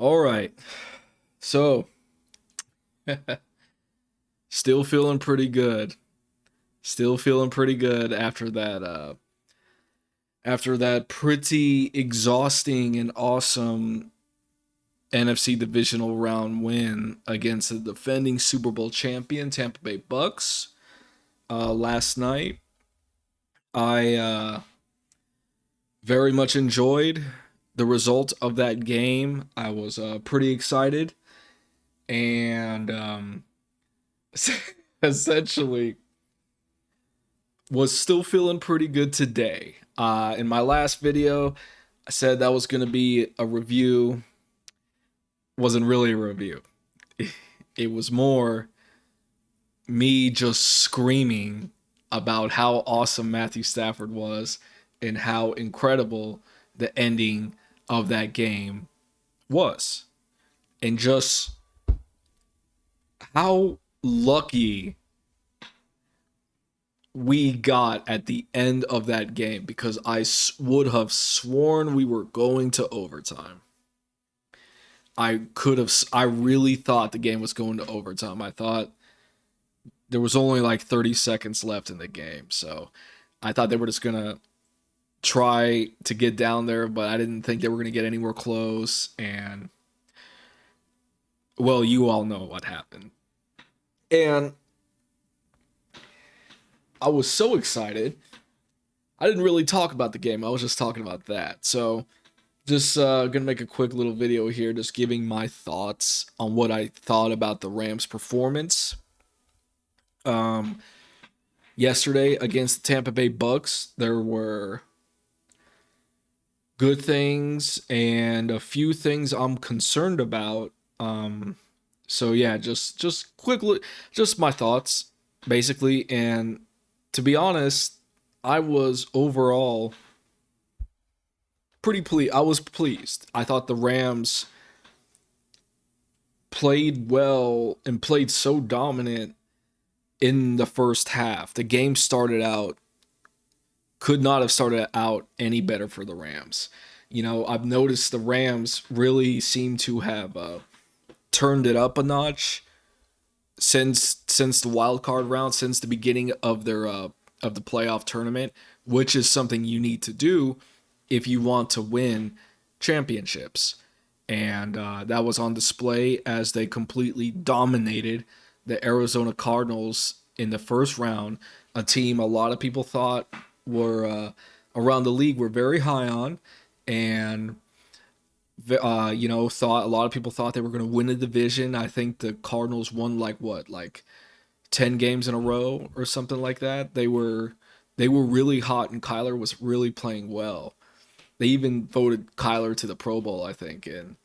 All right. So, still feeling pretty good. Still feeling pretty good after that pretty exhausting and awesome NFC Divisional Round win against the defending Super Bowl champion Tampa Bay Bucks last night. I very much enjoyed the result of that game. I was pretty excited and essentially was still feeling pretty good today. In my last video, I said that was going to be a review. Wasn't really a review. It was more me just screaming about how awesome Matthew Stafford was and how incredible the ending of that game was. And just how lucky we got at the end of that game, because I would have sworn we were going to overtime. I really thought the game was going to overtime. I thought there was only like 30 seconds left in the game. So I thought they were just going to try to get down there, but I didn't think they were going to get anywhere close. And, well, you all know what happened. And I was so excited. I didn't really talk about the game. I was just talking about that. So just gonna make a quick little video here, just giving my thoughts on what I thought about the Rams' performance yesterday against the Tampa Bay Bucks. There were good things and a few things I'm concerned about. So yeah, just quickly, just my thoughts basically. And to be honest, I was overall pretty pleased. I was pleased. I thought the Rams played well and played so dominant in the first half. The game started out, could not have started out any better for the Rams. You know, I've noticed the Rams really seem to have turned it up a notch since the wild card round, since the beginning of their of the playoff tournament, which is something you need to do if you want to win championships. And that was on display as they completely dominated the Arizona Cardinals in the first round, a team a lot of people thought were around the league were very high on, and thought a lot of people thought they were going to win the division. I think the Cardinals won like 10 games in a row or something like that. They were really hot, and Kyler was really playing well. They even voted Kyler to the Pro Bowl, I think, and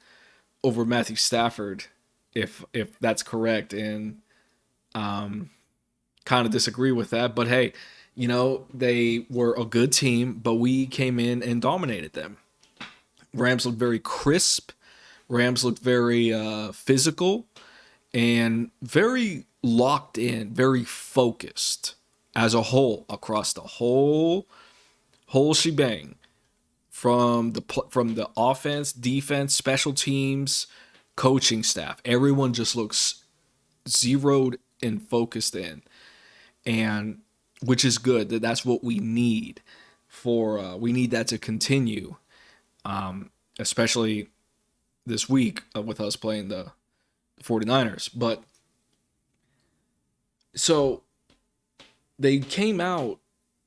over Matthew Stafford, if that's correct. And kind of disagree with that, but hey, they were a good team, but we came in and dominated them. Rams looked very crisp. Rams looked very physical and very locked in, very focused as a whole across the whole shebang, from the offense, defense, special teams, coaching staff. Everyone just looks zeroed and focused in, and which is good. That's what we need we need that to continue, especially this week with us playing the 49ers. But so they came out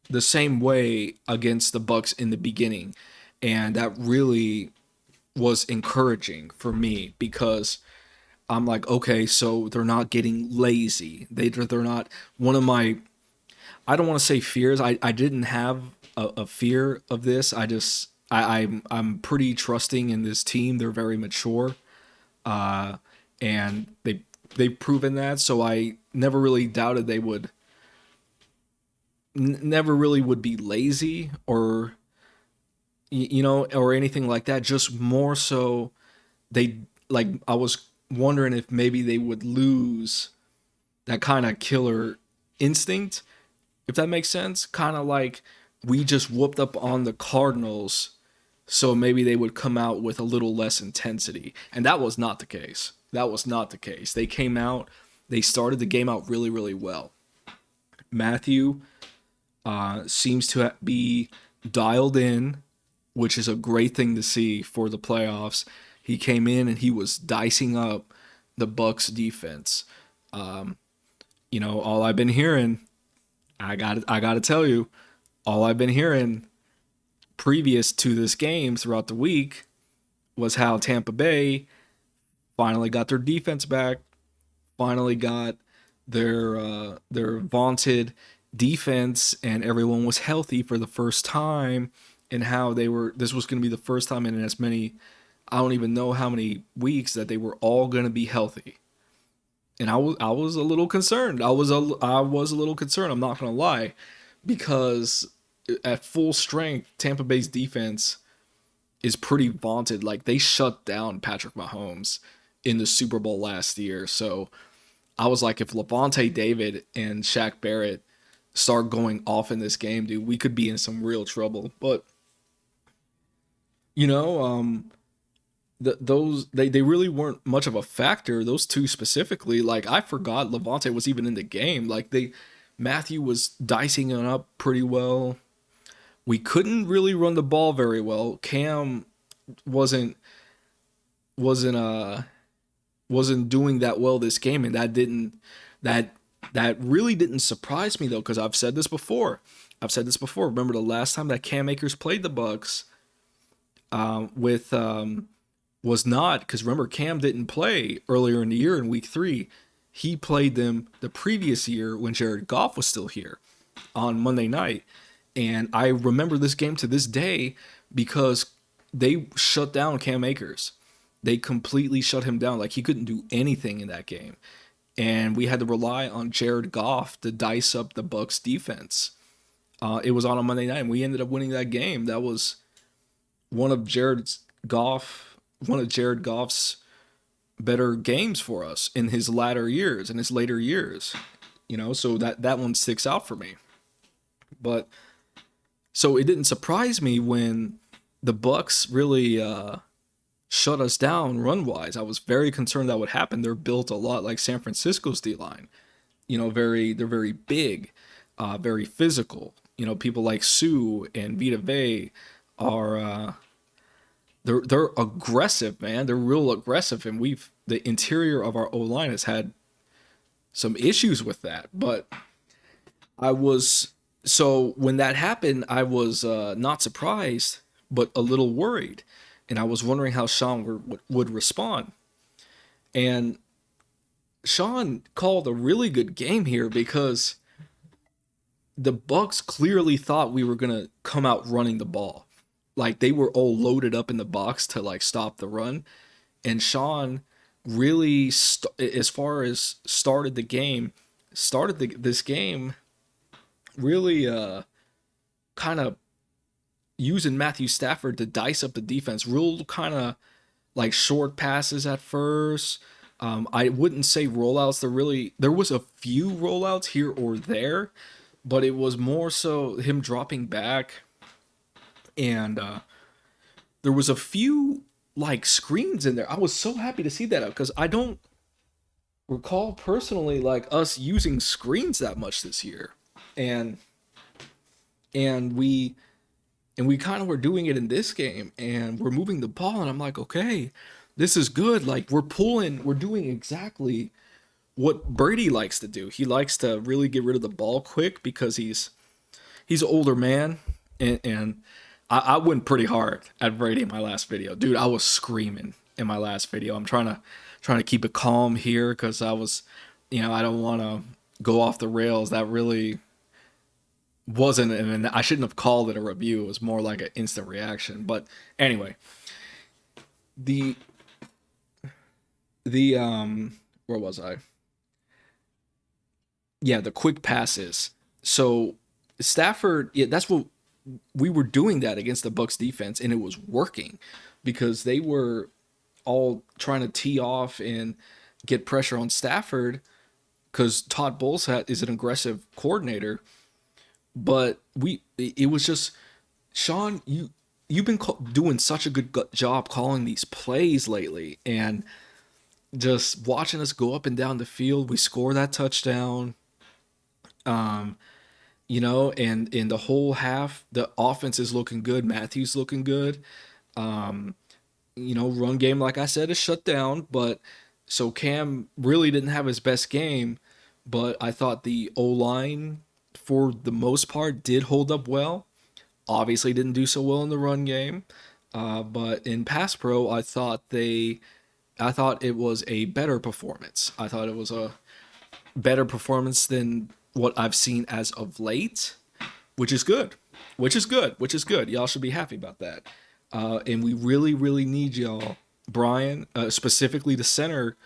the same way against the Bucks in the beginning, and that really was encouraging for me, because I'm like, okay, so they're not getting lazy. They're not one of my, I don't want to say fears. I didn't have a fear of this. I'm pretty trusting in this team. They're very mature, and they've proven that. So I never really doubted they would never really would be lazy or or anything like that. Just more so, they like I was wondering if maybe they would lose that kind of killer instinct, if that makes sense. Kind of like we just whooped up on the Cardinals so maybe they would come out with a little less intensity. And that was not the case. That was not the case. They came out, they started the game out really, really well. Matthew seems to be dialed in, which is a great thing to see for the playoffs. He came in and he was dicing up the Bucks defense. All I've been hearing, I got to tell you, all I've been hearing previous to this game throughout the week was how Tampa Bay finally got their defense back, finally got their vaunted defense, and everyone was healthy for the first time, and how they were. This was going to be the first time in as many, I don't even know how many weeks, that they were all going to be healthy. And I was a little concerned. I was a little concerned. I'm not going to lie, because at full strength, Tampa Bay's defense is pretty vaunted. Like, they shut down Patrick Mahomes in the Super Bowl last year. So I was like, if Levante David and Shaq Barrett start going off in this game, dude, we could be in some real trouble. But you know, those they really weren't much of a factor. Those two specifically, like, I forgot Levante was even in the game. Like, Matthew was dicing it up pretty well. We couldn't really run the ball very well. Cam wasn't wasn't uh wasn't doing that well this game, and that that really didn't surprise me though, because I've said this before. Remember the last time that Cam Akers played the Bucks, with was not, because remember, Cam didn't play earlier in the year in Week 3. He played them the previous year when Jared Goff was still here on Monday night. And I remember this game to this day because they shut down Cam Akers. They completely shut him down. Like, he couldn't do anything in that game. And we had to rely on Jared Goff to dice up the Bucks defense. It was on a Monday night, and we ended up winning that game. That was one of Jared Goff's better games for us in his latter years, in his later years. So that one sticks out for me. But so it didn't surprise me when the Bucks really shut us down run wise. I was very concerned that would happen. They're built a lot like San Francisco's D line. They're very big, very physical. People like Sue and Vita Vey are they're aggressive, man. They're real aggressive, and the interior of our O line has had some issues with that. But I was so when that happened, I was not surprised, but a little worried, and I was wondering how Sean would respond. And Sean called a really good game here, because the Bucks clearly thought we were gonna come out running the ball. Like, they were all loaded up in the box to, like, stop the run. And Sean really, as far as this game really kind of using Matthew Stafford to dice up the defense. Real kind of like short passes at first. I wouldn't say rollouts. There was a few rollouts here or there, but it was more so him dropping back, and there was a few like screens in there. I was so happy to see that, because I don't recall personally like us using screens that much this year, and and we we kind of were doing it in this game, and we're moving the ball, and I'm like, okay, this is good. Like, we're doing exactly what Brady likes to do. He likes to really get rid of the ball quick, because he's an older man, and I went pretty hard at Brady in my last video, dude. I was screaming in my last video. I'm trying to keep it calm here, because I was, I don't want to go off the rails. That really wasn't, and I shouldn't have called it a review. It was more like an instant reaction. But anyway, the where was I? Yeah, the quick passes. So Stafford, yeah, that's what we were doing, that against the Bucks defense, and it was working, because they were all trying to tee off and get pressure on Stafford, because Todd Bowles is an aggressive coordinator. But it was just, Sean, you've been doing such a good job calling these plays lately, and just watching us go up and down the field. We score that touchdown, and in the whole half, the offense is looking good. Matthew's looking good. Run game, like I said, is shut down, but so Cam really didn't have his best game, but I thought the O line, for the most part, did hold up well. Obviously, didn't do so well in the run game, but in pass pro, I thought it was a better performance. I thought it was a better performance than what I've seen as of late, which is good. Which is good. Y'all should be happy about that. And we really, really need y'all, Brian, specifically the center,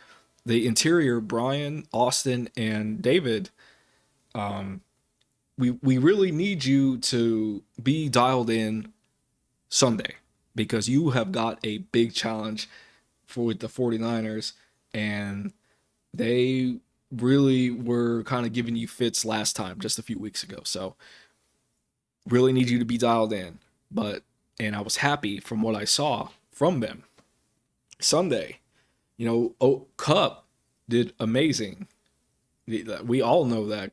the interior, Brian, Austin, and David. We really need you to be dialed in Sunday, because you have got a big challenge for the 49ers, and they really were kind of giving you fits last time, just a few weeks ago. So really need you to be dialed in. And I was happy from what I saw from them Sunday. Cup did amazing. We all know that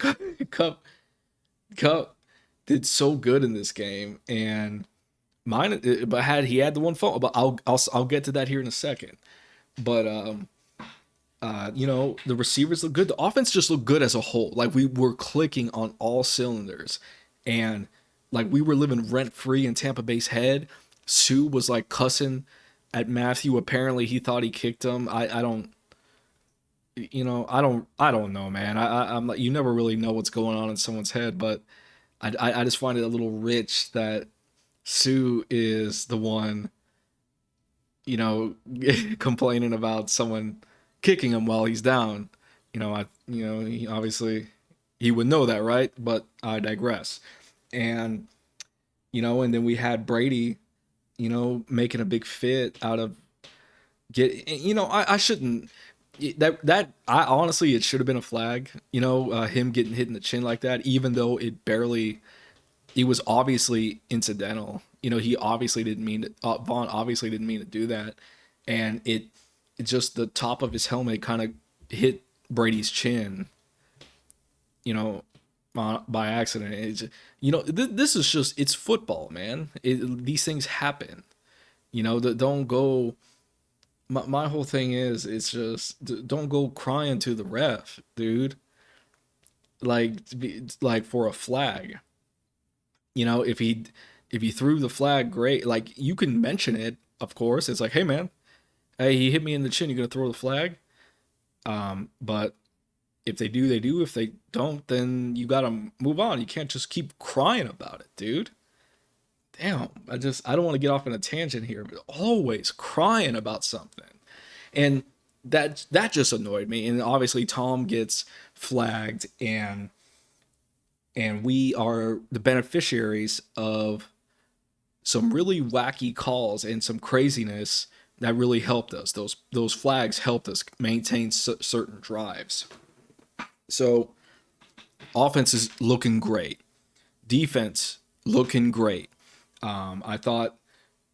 Cup did so good in this game, and but he had the one fault. But I'll get to that here in a second. But the receivers look good. The offense just looked good as a whole. Like, we were clicking on all cylinders, and like, we were living rent free in Tampa Bay's head. Sue was like cussing at Matthew. Apparently, he thought he kicked him. I don't. I don't know, man. I'm like, you never really know what's going on in someone's head, but I just find it a little rich that Sue is the one, complaining about someone kicking him while he's down. He obviously, he would know that, right? But I digress. And and then we had Brady, making a big fit out of I shouldn't. That I honestly, it should have been a flag. Him getting hit in the chin like that, even though it was obviously incidental. He obviously didn't mean it. Vaughn obviously didn't mean to do that, and it just, the top of his helmet kind of hit Brady's chin. By accident. This is just, it's football, man. These things happen. Don't go. My whole thing is, it's just, don't go crying to the ref, dude. Like for a flag. If he threw the flag, great. Like, you can mention it, of course. It's like, hey man, hey, he hit me in the chin. You gonna throw the flag? But if they do, they do. If they don't, then you gotta move on. You can't just keep crying about it, dude. Damn, I don't want to get off on a tangent here, but always crying about something. And that just annoyed me. And obviously Tom gets flagged, and we are the beneficiaries of some really wacky calls and some craziness that really helped us. Those flags helped us maintain certain drives. So offense is looking great. Defense looking great. I thought,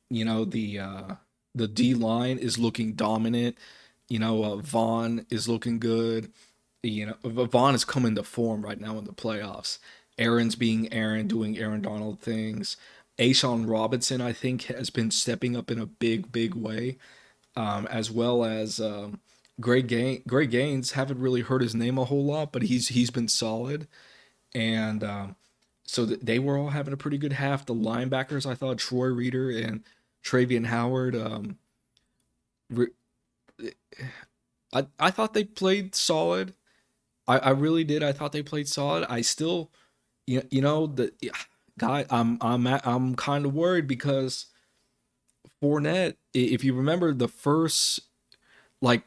the D line is looking dominant. Vaughn is looking good. Vaughn is coming to form right now in the playoffs. Aaron's being Aaron, doing Aaron Donald things. Ashawn Robinson, I think, has been stepping up in a big, big way, as well as Greg Gaines. Haven't really heard his name a whole lot, but he's been solid. And so they were all having a pretty good half. The linebackers, I thought Troy Reader and Travian Howard, I thought they played solid. I really did. I thought they played solid. I still, the guy. I'm kind of worried because Fournette. If you remember the first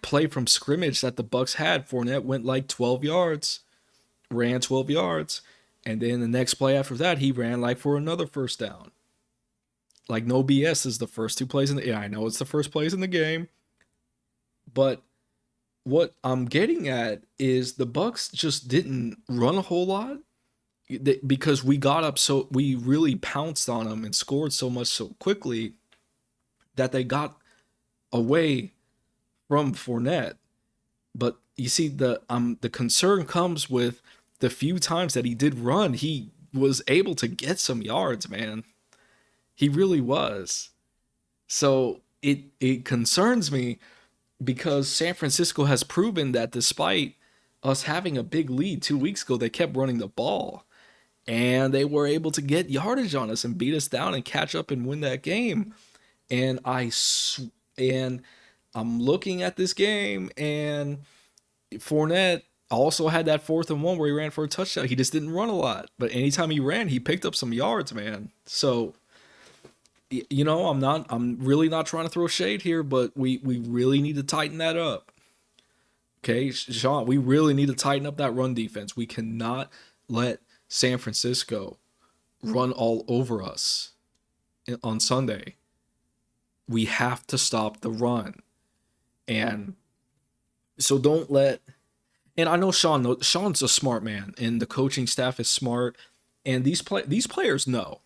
play from scrimmage that the Bucks had, Fournette went 12 yards, ran 12 yards, and then the next play after that, he ran for another first down. No BS is the first two plays yeah, I know it's the first plays in the game, but what I'm getting at is the Bucks just didn't run a whole lot, because we got up, so we really pounced on them and scored so much so quickly that they got away from Fournette. But you see, the concern comes with the few times that he did run, he was able to get some yards, man. He really was. So it concerns me because San Francisco has proven that despite us having a big lead 2 weeks ago, they kept running the ball and they were able to get yardage on us and beat us down and catch up and win that game. And and I'm looking at this game, and Fournette also had that 4th and 1 where he ran for a touchdown. He just didn't run a lot, but anytime he ran, he picked up some yards, man. So I'm really not trying to throw shade here, but we really need to tighten that up. Okay, Sean, we really need to tighten up that run defense. We cannot let San Francisco run all over us on Sunday. We have to stop the run. And so don't let, and I know Sean's a smart man and the coaching staff is smart, and these players know.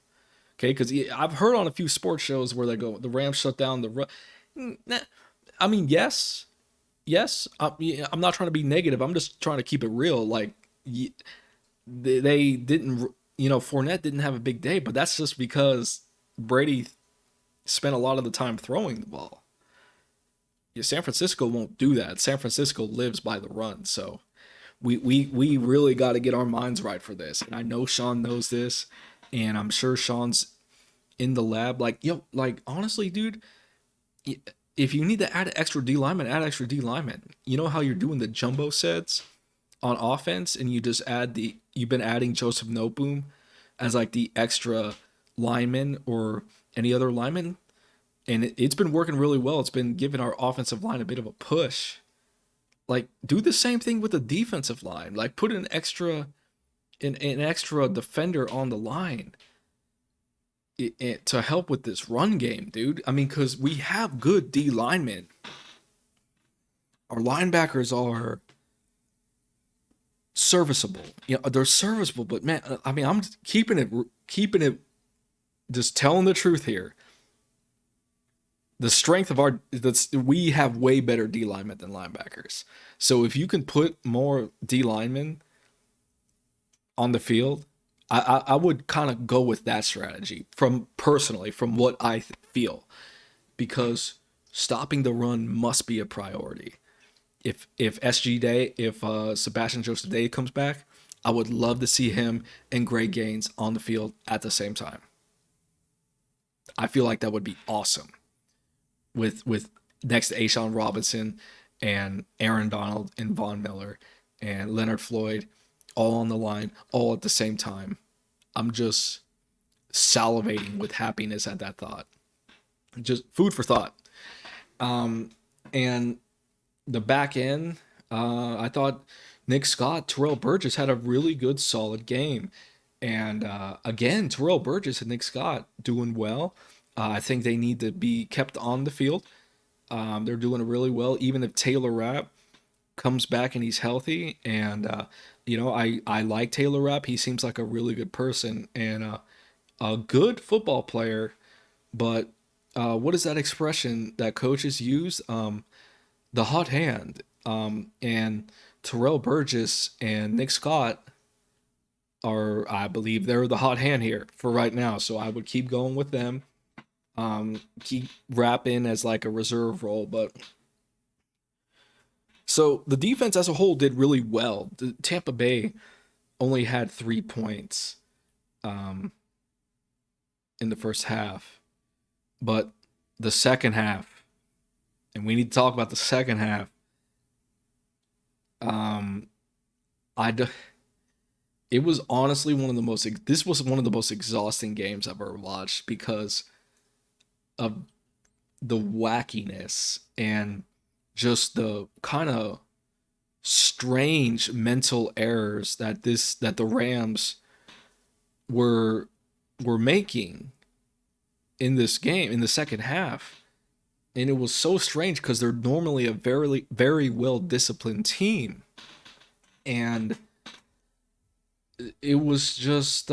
Okay, because I've heard on a few sports shows where they go, the Rams shut down the run. I mean, yes. I'm not trying to be negative. I'm just trying to keep it real. Like they didn't, Fournette didn't have a big day, but that's just because Brady spent a lot of the time throwing the ball. Yeah, San Francisco won't do that. San Francisco lives by the run, so we really got to get our minds right for this. And I know Sean knows this, and I'm sure Sean's in the lab. Like, like honestly, dude, if you need to add extra D lineman, add extra D lineman. You know how you're doing the jumbo sets on offense, and you've been adding Joseph Noteboom as like the extra lineman or any other lineman, and it's been working really well. It's been giving our offensive line a bit of a push. Like, do the same thing with the defensive line. Like, put an extra defender on the line to help with this run game, dude. I mean, because we have good D linemen. Our linebackers are serviceable. They're serviceable, but man, I mean, I'm keeping it, just telling the truth here. The strength of we have way better D linemen than linebackers. So if you can put more D linemen on the field, I would kind of go with that strategy from what I feel, because stopping the run must be a priority. If Sebastian Joseph Day comes back, I would love to see him and Greg Gaines on the field at the same time. I feel like that would be awesome. With next to Ashawn Robinson and Aaron Donald and Von Miller and Leonard Floyd all on the line, all at the same time. I'm just salivating with happiness at that thought. Just food for thought. And the back end, I thought Nick Scott, Terrell Burgess had a really good, solid game. And again, Terrell Burgess and Nick Scott doing well. I think they need to be kept on the field. They're doing really well, even if Taylor Rapp comes back and he's healthy. And, I like Taylor Rapp. He seems like a really good person and a good football player. But what is that expression that coaches use? The hot hand. And Terrell Burgess and Nick Scott I believe they're the hot hand here for right now. So I would keep going with them. Keep Rapp in as like a reserve role, but so the defense as a whole did really well. The Tampa Bay only had 3 points in the first half, but the second half, and we need to talk about the second half. It was honestly this was one of the most exhausting games I've ever watched because of the wackiness and just the kind of strange mental errors that the Rams were making in this game in the second half. And it was so strange because they're normally a very, very well disciplined team. And it was just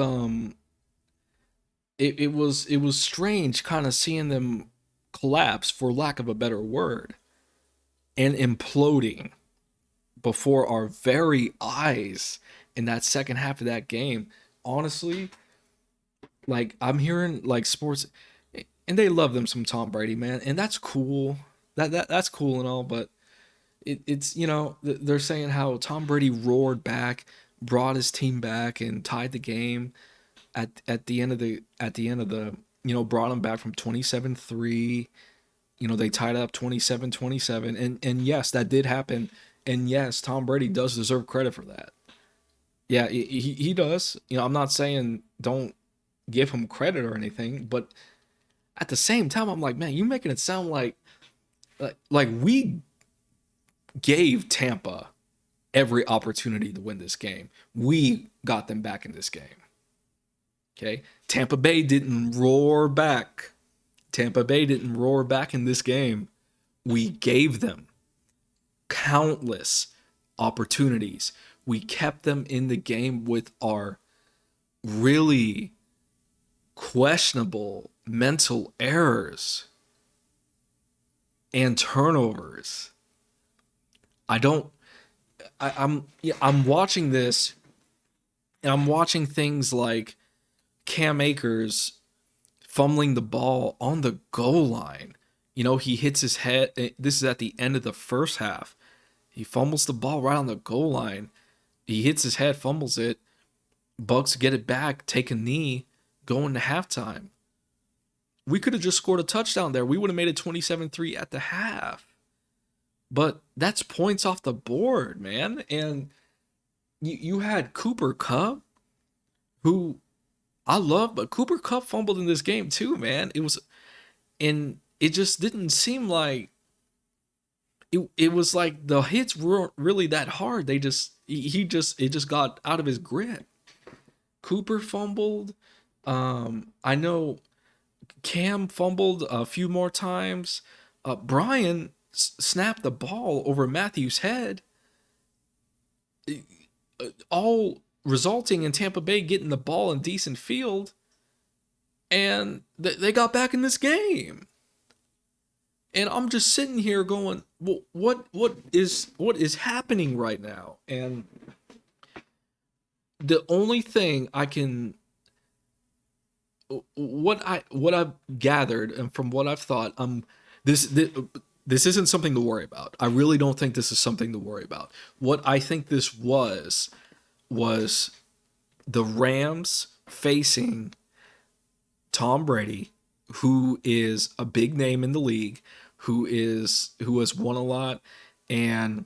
it was strange kind of seeing them collapse, for lack of a better word, and imploding before our very eyes in that second half of that game. Honestly, like I'm hearing like sports, and they love them some Tom Brady, man, and that's cool. That's cool and all, but it's they're saying how Tom Brady roared back, brought his team back, and tied the game at the end of the brought them back from 27-3. They tied up 27-27, and yes, that did happen, and yes, Tom Brady does deserve credit for that. Yeah, he does. I'm not saying don't give him credit or anything, but at the same time, I'm like, man, you making it sound like we gave Tampa every opportunity to win this game. We got them back in this game. Okay, Tampa Bay didn't roar back. Tampa Bay didn't roar back in this game. We gave them countless opportunities. We kept them in the game with our really questionable mental errors and turnovers. I don't. I'm watching this, and I'm watching things like Cam Akers fumbling the ball on the goal line. He hits his head. This is at the end of the first half. He fumbles the ball right on the goal line. He hits his head, fumbles it. Bucks get it back, take a knee, go into halftime. We could have just scored a touchdown there. We would have made it 27-3 at the half. But that's points off the board, man. And you had Cooper Kupp, who I love, but Cooper Kupp fumbled in this game too, man. And it just didn't seem like it was like the hits weren't really that hard. It just got out of his grip. Cooper fumbled. I know Cam fumbled a few more times. Brian snapped the ball over Matthew's head, all resulting in Tampa Bay getting the ball in decent field, and they got back in this game. And I'm just sitting here going, well, what is happening right now? And the only thing I can what I've gathered and from what I've thought, this isn't something to worry about. I really don't think this is something to worry about. What I think this was the Rams facing Tom Brady, who is a big name in the league, who has won a lot and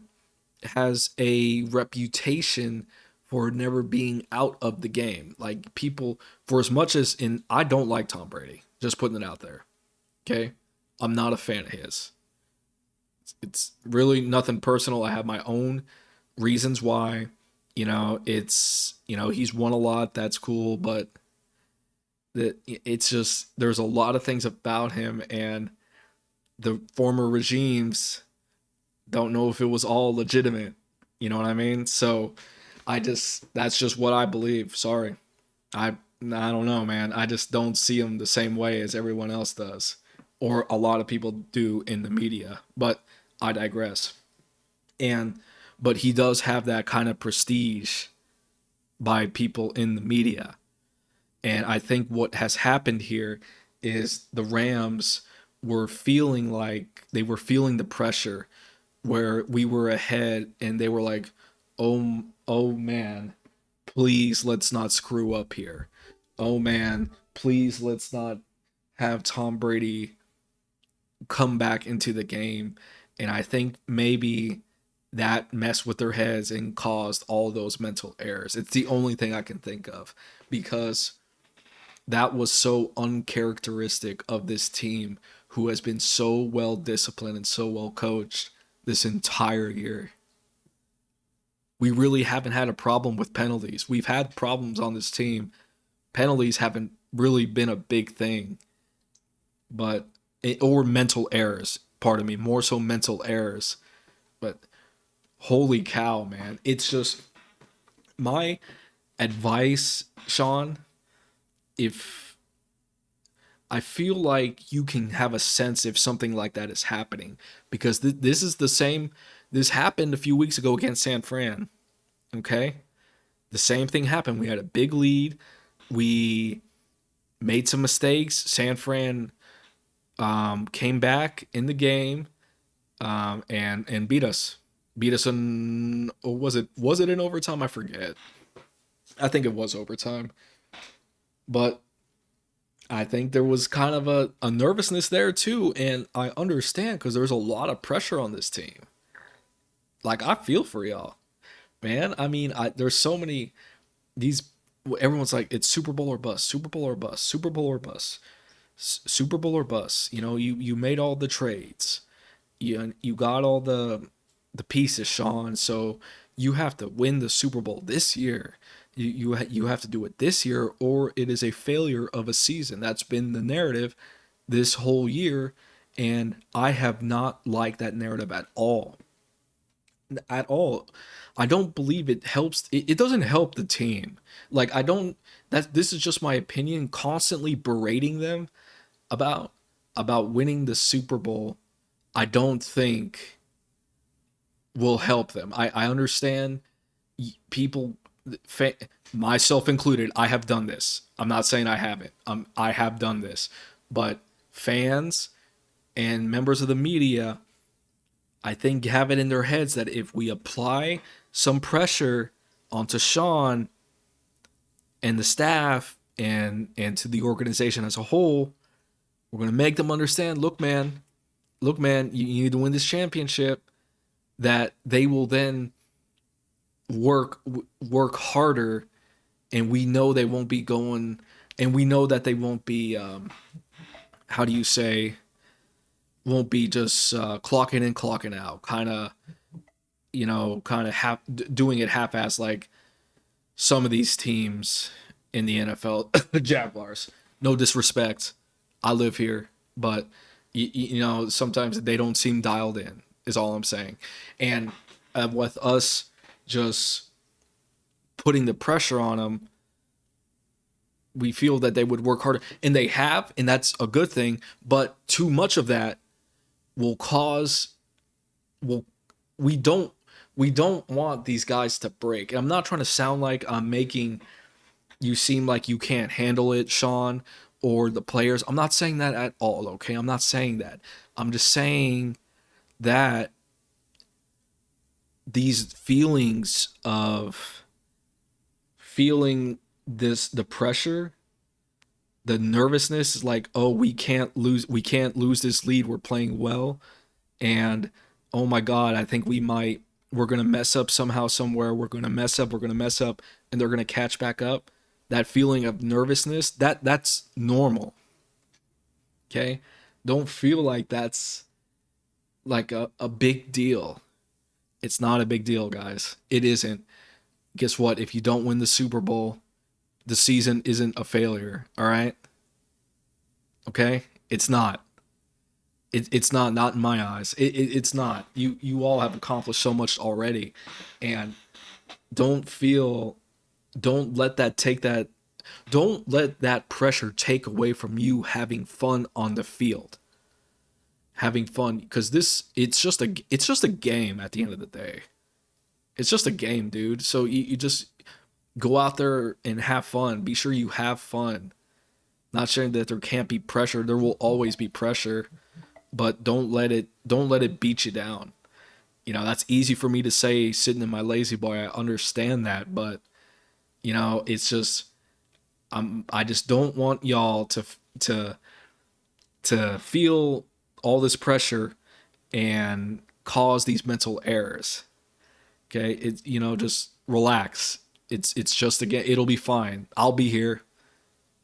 has a reputation for never being out of the game. Like people, for as much as in, I don't like Tom Brady. Just putting it out there. Okay, I'm not a fan of his. It's really nothing personal. I have my own reasons why. He's won a lot. That's cool, but it's just there's a lot of things about him, and the former regimes don't know if it was all legitimate. You know what I mean? So that's just what I believe. Sorry. I don't know, man. I just don't see him the same way as everyone else does, or a lot of people do in the media. But I digress. And but he does have that kind of prestige by people in the media. And I think what has happened here is the Rams were feeling like they were feeling the pressure where we were ahead, and they were like, oh man, please let's not screw up here. Oh man, please let's not have Tom Brady come back into the game. And I think maybe that messed with their heads and caused all those mental errors. It's the only thing I can think of, because that was so uncharacteristic of this team who has been so well disciplined and so well coached this entire year. We really haven't had a problem with penalties. We've had problems on this team. Penalties haven't really been a big thing, or mental errors. Pardon me, more so mental errors. But holy cow, man! It's just my advice, Sean, if I feel like you can have a sense if something like that is happening, because this is the same. This happened a few weeks ago against San Fran. Okay, the same thing happened. We had a big lead. We made some mistakes. San Fran came back in the game and beat us. Beat us in, or was it in overtime? I forget. I think it was overtime. But I think there was kind of a nervousness there too, and I understand because there's a lot of pressure on this team. Like I feel for y'all, man. I mean, there's so many these. Everyone's like, it's Super Bowl or bust, Super Bowl or bust, Super Bowl or bust, Super Bowl or bust. You know, you made all the trades, you got all the pieces, Sean. So you have to win the Super Bowl this year. You have to do it this year, or it is a failure of a season. That's been the narrative this whole year, and I have not liked that narrative at all. At all. I don't believe it helps. It doesn't help the team. Like I don't. That this is just my opinion. Constantly berating them about winning the Super Bowl, I don't think will help them. I understand people, fa- myself included. I have done this. I'm not saying I haven't. I have done this, but fans and members of the media, I think, have it in their heads that if we apply some pressure onto Sean and the staff and to the organization as a whole, we're gonna make them understand. Look, man, you need to win this championship. That they will then work harder, and we know they won't be going, and we know that they won't be. How do you say? Won't be just clocking in, clocking out, kind of, kind of doing it half-ass like some of these teams in the NFL. Jaguars. No disrespect, I live here, but sometimes they don't seem dialed in. Is all I'm saying, and with us just putting the pressure on them, we feel that they would work harder, and they have, and that's a good thing. But too much of that will cause will we don't want these guys to break. And I'm not trying to sound like I'm making you seem like you can't handle it, Sean, or the players. I'm not saying that at all, okay? I'm not saying that. I'm just saying that these feelings of feeling the pressure, the nervousness is like, oh, we can't lose this lead. We're playing well, and oh my god, I think we're gonna mess up somehow, somewhere. We're gonna mess up, and they're gonna catch back up. That feeling of nervousness, that's normal. Okay, don't feel like that's like a big deal. It's not a big deal, guys. It isn't. Guess what? If you don't win the Super Bowl, the season isn't a failure. All right. Okay, it's not. It's not in my eyes. It's not. You all have accomplished so much already, and don't feel don't let that take that don't let that pressure take away from you having fun on the field. Having fun, because this it's just a game at the end of the day. It's just a game, dude. So you just go out there and have fun. Be sure you have fun. Not saying that there can't be pressure. There will always be pressure, but don't let it beat you down. That's easy for me to say sitting in my lazy boy. I understand that, but it's just I just don't want y'all to to feel all this pressure and cause these mental errors. Okay, it's just relax. It's just again, it'll be fine. I'll be here.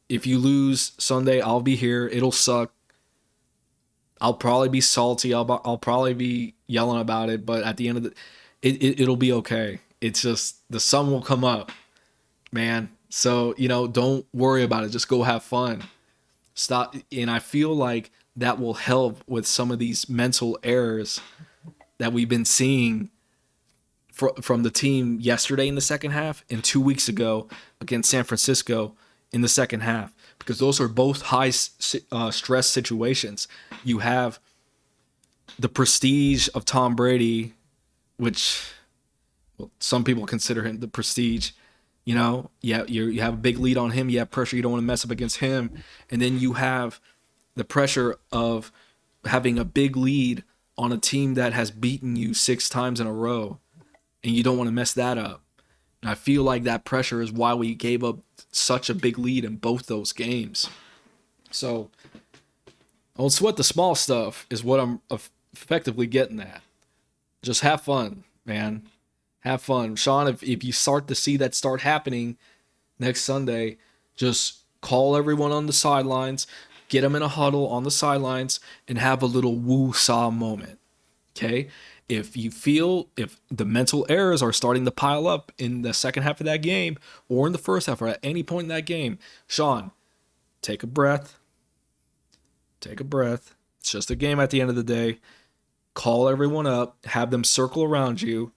If you lose Sunday, I'll be here. It'll suck. I'll probably be salty. I'll probably be yelling about it, but at the end of it'll be okay. It's just the sun will come up, man. So don't worry about it. Just go have fun. Stop. And I feel like that will help with some of these mental errors that we've been seeing from the team yesterday in the second half and 2 weeks ago against San Francisco in the second half, because those are both high stress situations. You have the prestige of Tom Brady, which, well, some people consider him the prestige. Yeah, you have a big lead on him. You have pressure. You don't want to mess up against him. And then you have the pressure of having a big lead on a team that has beaten you 6 times in a row, and you don't want to mess that up. And I feel like that pressure is why we gave up such a big lead in both those games. So, don't sweat the small stuff is what I'm effectively getting at. Just have fun, man. Have fun. Sean, if you start to see that start happening next Sunday, just call everyone on the sidelines, get them in a huddle on the sidelines, and have a little woo-saw moment. Okay? If the mental errors are starting to pile up in the second half of that game or in the first half or at any point in that game, Sean, take a breath. Take a breath. It's just a game at the end of the day. Call everyone up, have them circle around you,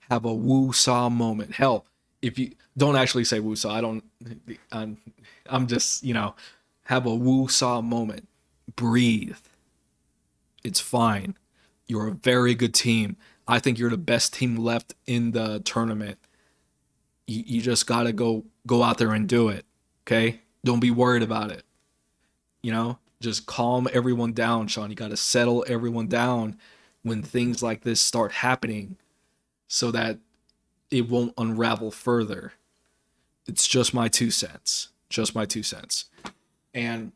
have a woo-saw moment. Hell, if you don't actually say woo-saw, I'm just, have a woo-saw moment. Breathe. It's fine. You're a very good team. I think you're the best team left in the tournament. You just got to go out there and do it. Okay? Don't be worried about it. Just calm everyone down, Sean. You got to settle everyone down when things like this start happening so that it won't unravel further. It's just my 2 cents. Just my 2 cents. And,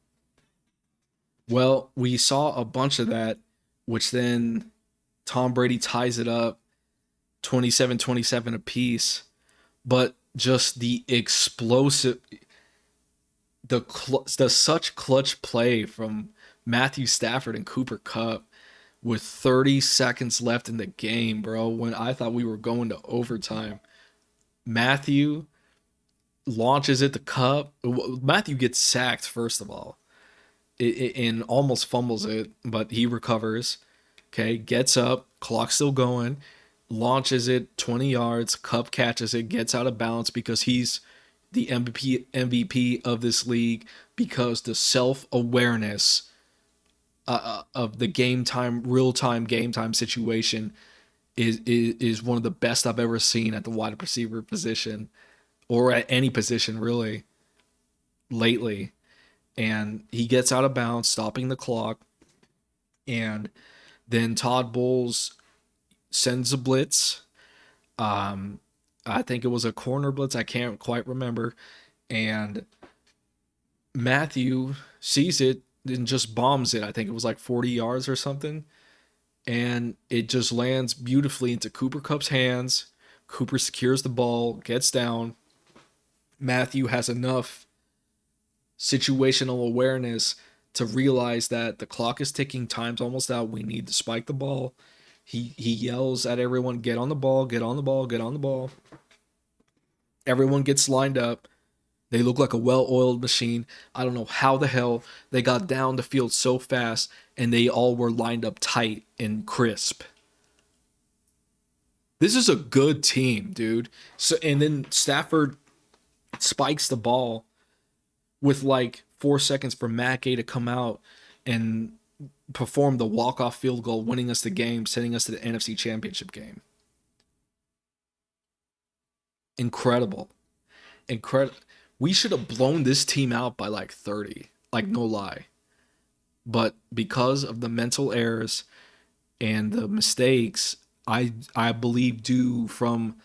well, we saw a bunch of that, which then Tom Brady ties it up 27-27 apiece. But just the explosive, the such clutch play from Matthew Stafford and Cooper Kupp with 30 seconds left in the game, bro, when I thought we were going to overtime. Matthew launches it to Kupp. Matthew gets sacked, first of all, and almost fumbles it, but he recovers. Okay, gets up, clock's still going, launches it 20 yards. Kupp catches it, gets out of bounds because he's the MVP of this league, because the self-awareness of the real-time game time situation is one of the best I've ever seen at the wide receiver position, or at any position really, lately. And he gets out of bounds, stopping the clock, and then Todd Bowles sends a blitz. I think it was a corner blitz. I can't quite remember. And Matthew sees it and just bombs it. I think it was like 40 yards or something. And it just lands beautifully into Cooper Kupp's hands. Cooper secures the ball, gets down. Matthew has enough situational awareness to realize that the clock is ticking, time's almost out, we need to spike the ball. He yells at everyone, get on the ball, get on the ball, get on the ball. Everyone gets lined up. They look like a well-oiled machine. I don't know how the hell they got down the field so fast, and they all were lined up tight and crisp. This is a good team, dude. So, and then Stafford spikes the ball with like 4 seconds for Matt Gay to come out and perform the walk-off field goal, winning us the game, sending us to the NFC Championship game. Incredible. We should have blown this team out by like 30, like no lie. But because of the mental errors and the mistakes, I believe due from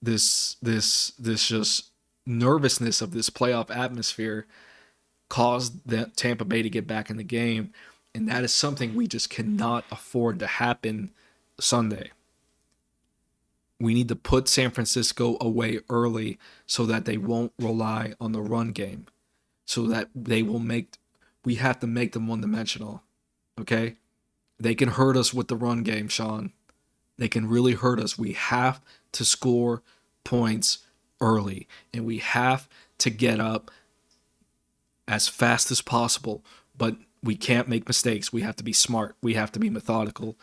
this just nervousness of this playoff atmosphere, caused that Tampa Bay to get back in the game, and that is something we just cannot afford to happen Sunday. We need to put San Francisco away early so that they won't rely on the run game, so that we have to make them one-dimensional, okay? They can hurt us with the run game, Sean. They can really hurt us. We have to score points early, and we have to get up as fast as possible, but we can't make mistakes. We have to be smart. We have to be methodical,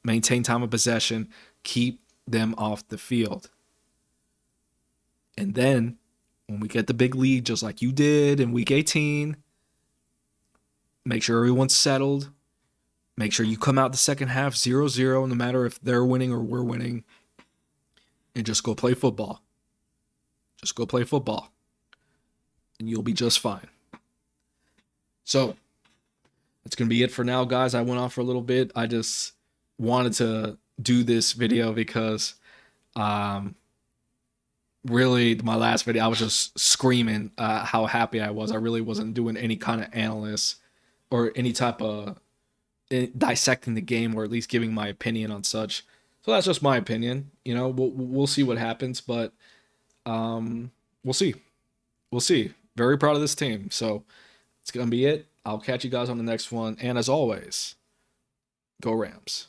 maintain time of possession, keep them off the field. And then when we get the big lead, just like you did in week 18, make sure everyone's settled. Make sure you come out the second half 0-0, no matter if they're winning or we're winning. And just go play football. Just go play football. And you'll be just fine. So, that's going to be it for now, guys. I went on for a little bit. I just wanted to do this video because really my last video, I was just screaming how happy I was. I really wasn't doing any kind of analysis or any type of dissecting the game, or at least giving my opinion on such. So that's just my opinion. You know, we'll see what happens, but we'll see. We'll see. Very proud of this team. So it's going to be it. I'll catch you guys on the next one. And as always, go Rams.